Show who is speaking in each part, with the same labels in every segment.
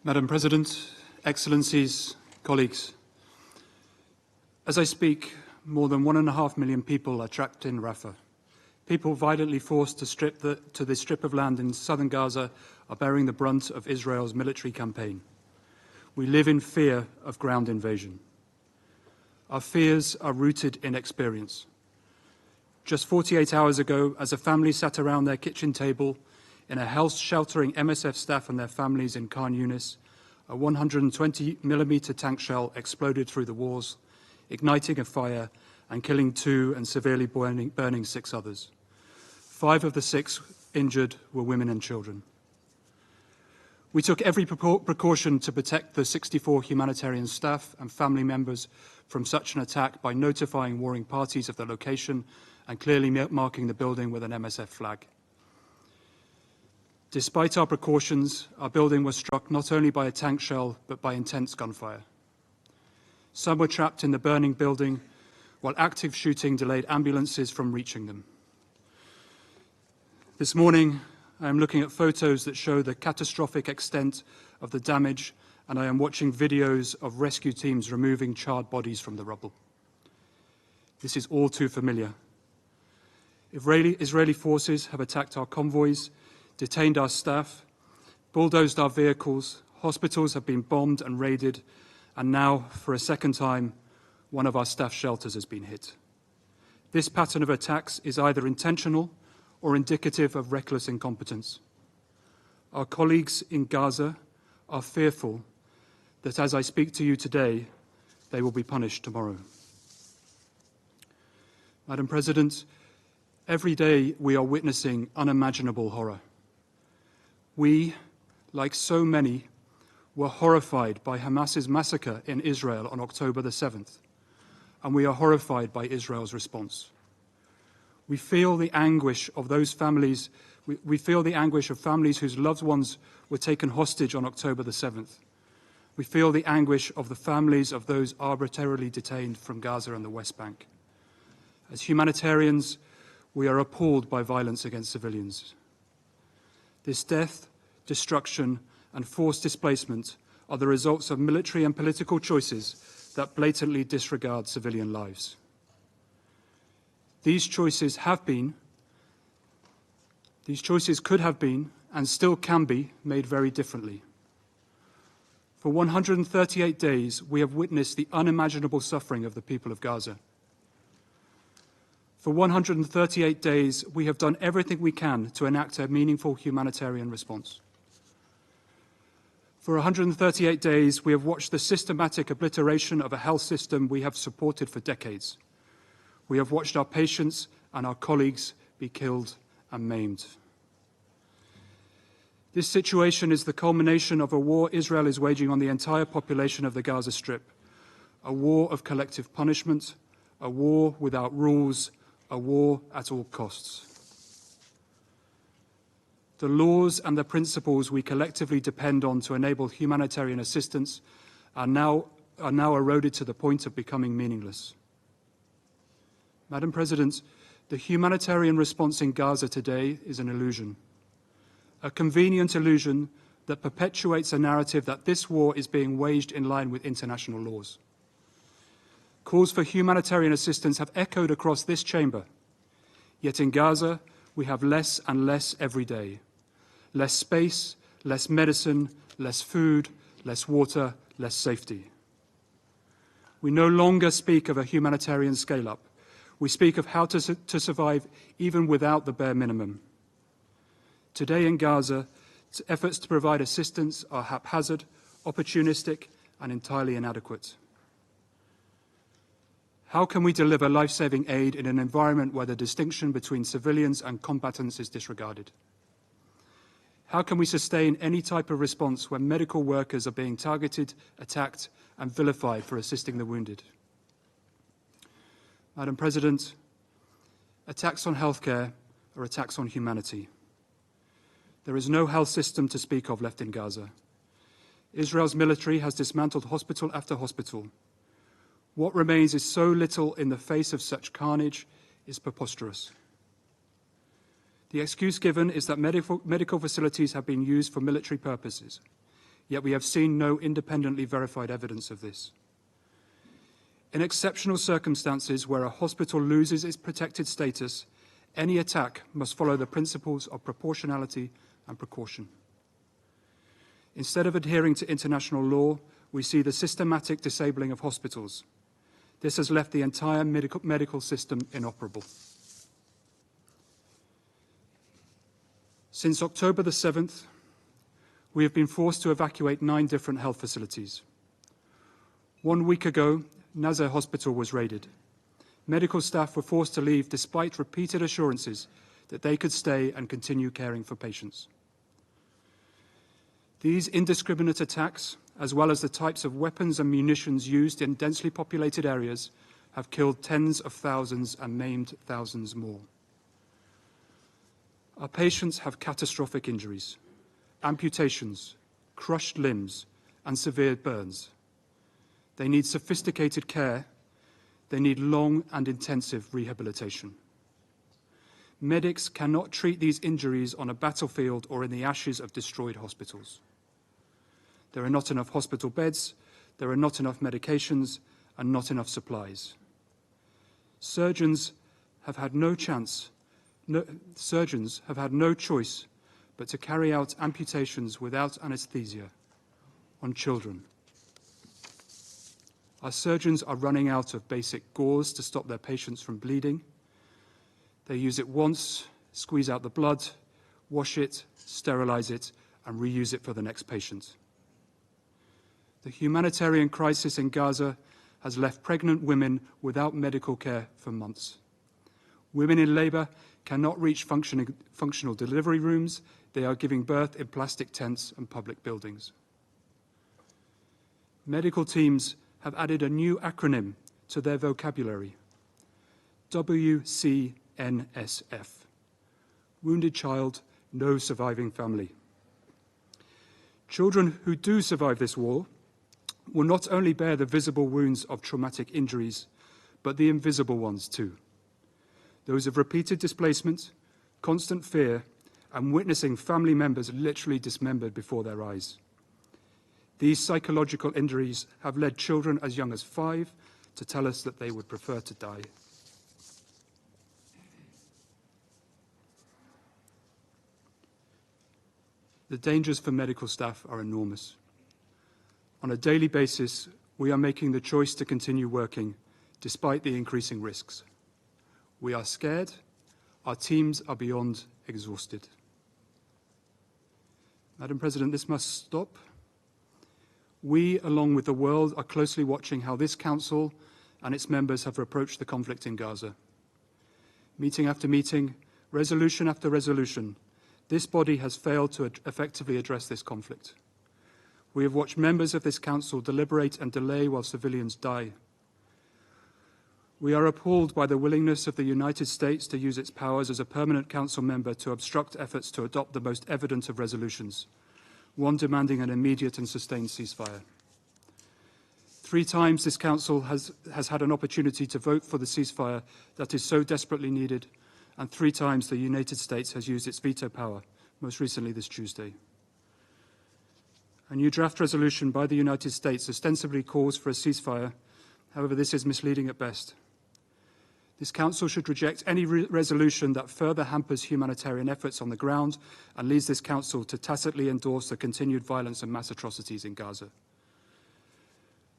Speaker 1: Madam President, Excellencies, colleagues, as I speak, more than 1.5 million people are trapped in Rafah. People violently forced to this strip of land in southern Gaza are bearing the brunt of Israel's military campaign. We live in fear of ground invasion. Our fears are rooted in experience. Just 48 hours ago, as a family sat around their kitchen table in a house sheltering MSF staff and their families in Khan Yunis, a 120mm tank shell exploded through the walls, igniting a fire and killing 2 and severely burning 6 others. 5 of the 6 injured were women and children. We took every precaution to protect the 64 humanitarian staff and family members from such an attack by notifying warring parties of the location and clearly marking the building with an MSF flag. Despite our precautions, our building was struck not only by a tank shell, but by intense gunfire. Some were trapped in the burning building, while active shooting delayed ambulances from reaching them. This morning, I am looking at photos that show the catastrophic extent of the damage, and I am watching videos of rescue teams removing charred bodies from the rubble. This is all too familiar. Israeli forces have attacked our convoys, detained our staff, bulldozed our vehicles, hospitals have been bombed and raided, and now, for a second time, one of our staff shelters has been hit. This pattern of attacks is either intentional or indicative of reckless incompetence. Our colleagues in Gaza are fearful that as I speak to you today, they will be punished tomorrow. Madam President, every day we are witnessing unimaginable horror. We, like so many, were horrified by Hamas's massacre in Israel on October the 7th, and we are horrified by Israel's response. We feel the anguish of those families. We feel the anguish of families whose loved ones were taken hostage on October the 7th. We feel the anguish of the families of those arbitrarily detained from Gaza and the West Bank. As humanitarians, we are appalled by violence against civilians. This death, destruction, and forced displacement are the results of military and political choices that blatantly disregard civilian lives. These choices could have been, and still can be, made very differently. For 138 days, we have witnessed the unimaginable suffering of the people of Gaza. For 138 days, we have done everything we can to enact a meaningful humanitarian response. For 138 days, we have watched the systematic obliteration of a health system we have supported for decades. We have watched our patients and our colleagues be killed and maimed. This situation is the culmination of a war Israel is waging on the entire population of the Gaza Strip, a war of collective punishment, a war without rules, a war at all costs. The laws and the principles we collectively depend on to enable humanitarian assistance are now eroded to the point of becoming meaningless. Madam President, the humanitarian response in Gaza today is an illusion, a convenient illusion that perpetuates a narrative that this war is being waged in line with international laws. Calls for humanitarian assistance have echoed across this chamber. Yet in Gaza, we have less and less every day. Less space, less medicine, less food, less water, less safety. We no longer speak of a humanitarian scale-up. We speak of how to survive even without the bare minimum. Today in Gaza, efforts to provide assistance are haphazard, opportunistic, and entirely inadequate. How can we deliver life-saving aid in an environment where the distinction between civilians and combatants is disregarded? How can we sustain any type of response when medical workers are being targeted, attacked, and vilified for assisting the wounded? Madam President, attacks on healthcare are attacks on humanity. There is no health system to speak of left in Gaza. Israel's military has dismantled hospital after hospital. What remains is so little in the face of such carnage is preposterous. The excuse given is that medical facilities have been used for military purposes. yet we have seen no independently verified evidence of this. In exceptional circumstances where a hospital loses its protected status, any attack must follow the principles of proportionality and precaution. Instead of adhering to international law, we see the systematic disabling of hospitals. This has left the entire medical system inoperable. Since October the 7th, we have been forced to evacuate 9 different health facilities. 1 week ago, Nazar Hospital was raided. Medical staff were forced to leave despite repeated assurances that they could stay and continue caring for patients. These indiscriminate attacks, as well as the types of weapons and munitions used in densely populated areas, have killed tens of thousands and maimed thousands more. Our patients have catastrophic injuries, amputations, crushed limbs, and severe burns. They need sophisticated care. They need long and intensive rehabilitation. Medics cannot treat these injuries on a battlefield or in the ashes of destroyed hospitals. There are not enough hospital beds, there are not enough medications, and not enough supplies. Surgeons have had no choice but to carry out amputations without anesthesia on children. Our surgeons are running out of basic gauze to stop their patients from bleeding. They use it once, squeeze out the blood, wash it, sterilize it, and reuse it for the next patient. The humanitarian crisis in Gaza has left pregnant women without medical care for months. Women in labor cannot reach functional delivery rooms. They are giving birth in plastic tents and public buildings. Medical teams have added a new acronym to their vocabulary: WCNSF. Wounded child, no surviving family. Children who do survive this war will not only bear the visible wounds of traumatic injuries, but the invisible ones too. Those of repeated displacement, constant fear, and witnessing family members literally dismembered before their eyes. These psychological injuries have led children as young as 5 to tell us that they would prefer to die. The dangers for medical staff are enormous. On a daily basis, we are making the choice to continue working despite the increasing risks. We are scared. Our teams are beyond exhausted. Madam President, this must stop. We, along with the world, are closely watching how this Council and its members have approached the conflict in Gaza. Meeting after meeting, resolution after resolution, this body has failed to effectively address this conflict. We have watched members of this Council deliberate and delay while civilians die. We are appalled by the willingness of the United States to use its powers as a permanent Council member to obstruct efforts to adopt the most evident of resolutions, one demanding an immediate and sustained ceasefire. 3 times this Council has had an opportunity to vote for the ceasefire that is so desperately needed, and 3 times the United States has used its veto power, most recently this Tuesday. A new draft resolution by the United States ostensibly calls for a ceasefire. However, this is misleading at best. This Council should reject any resolution that further hampers humanitarian efforts on the ground and leads this Council to tacitly endorse the continued violence and mass atrocities in Gaza.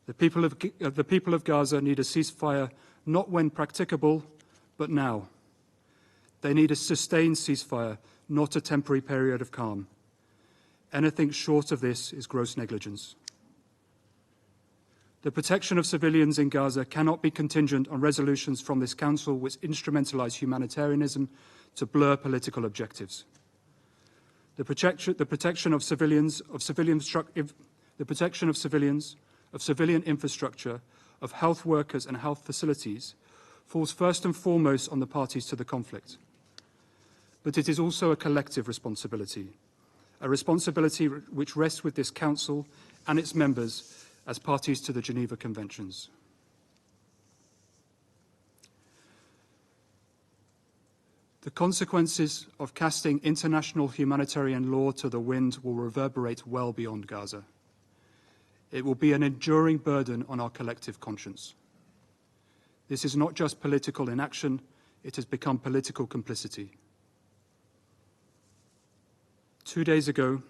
Speaker 1: The people of Gaza need a ceasefire not when practicable, but now. They need a sustained ceasefire, not a temporary period of calm. Anything short of this is gross negligence. The protection of civilians in Gaza cannot be contingent on resolutions from this Council which instrumentalise humanitarianism to blur political objectives. The protection of civilian infrastructure, of health workers and health facilities falls first and foremost on the parties to the conflict. But it is also a collective responsibility, a responsibility which rests with this Council and its members as parties to the Geneva Conventions. The consequences of casting international humanitarian law to the wind will reverberate well beyond Gaza. It will be an enduring burden on our collective conscience. This is not just political inaction, it has become political complicity. 2 days ago,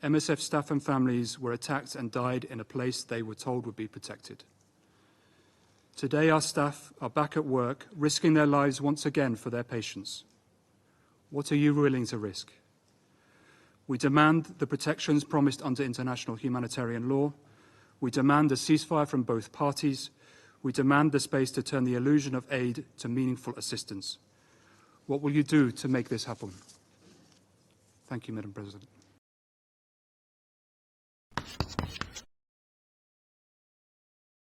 Speaker 1: MSF staff and families were attacked and died in a place they were told would be protected. Today, our staff are back at work, risking their lives once again for their patients. What are you willing to risk? We demand the protections promised under international humanitarian law. We demand a ceasefire from both parties. We demand the space to turn the illusion of aid to meaningful assistance. What will you do to make this happen? Thank you, Madam President.